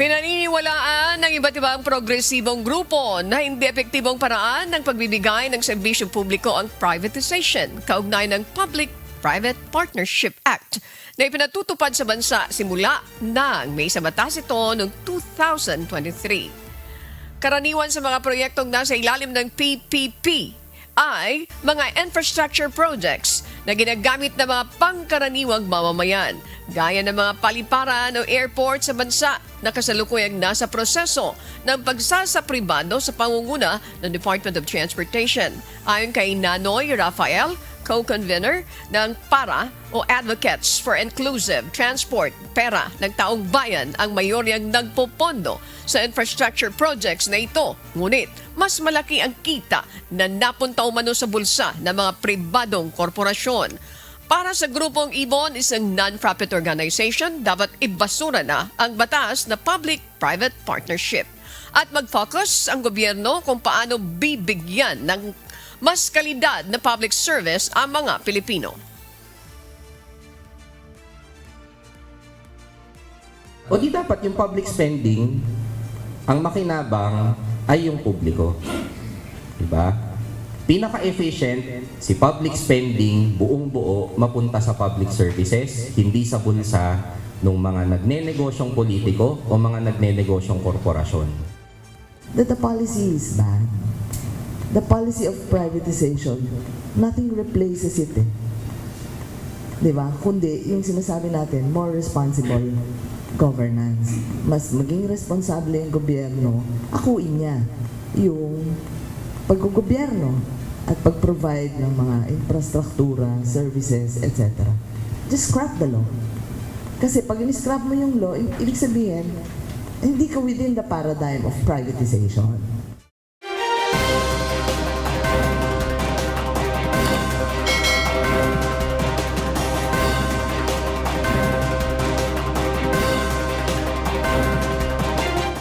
Pinaniniwalaan ng iba't ibang progresibong grupo na hindi epektibong paraan ng pagbibigay ng serbisyo publiko ang privatization kaugnay ng Public-Private Partnership Act na ipinatutupad sa bansa simula nang may sa batas ito noong 2023. Karaniwan sa mga proyektong nasa ilalim ng PPP ay mga infrastructure projects na ginagamit ng mga pangkaraniwang mamamayan, gaya ng mga paliparan o airport sa bansa na kasalukuyang nasa proseso ng pagsasapribado sa pangunguna ng Department of Transportation. Ayon kay Nanoy Rafael, co-convener ng PARA o Advocates for Inclusive Transport, PERA, ng Taong Bayan, ang mayoryang nagpopondo sa infrastructure projects na ito. Ngunit, mas malaki ang kita na napunta umano sa bulsa ng mga pribadong korporasyon. Para sa grupong Ibon, isang non-profit organization, dapat ibasura na ang batas na public-private partnership at mag-focus ang gobyerno kung paano bibigyan ng mas kalidad na public service ang mga Pilipino. O di dapat yung public spending, ang makinabang ay yung publiko. Diba? Pinaka-efficient, si public spending buong buo mapunta sa public services, hindi sa bulsa ng mga nagne-negosyong politiko o mga nagne-negosyong korporasyon. That the policy is bad. The policy of privatization, nothing replaces it eh. Diba? Kundi yung sinasabi natin, more responsible governance. Mas maging responsable yung gobyerno, akuin niya yung paggogobyerno at pag-provide ng mga infrastruktura, services, etc. Just scrap the law. Kasi pag in-scrap mo yung law, ibig sabihin, hindi ka within the paradigm of privatization.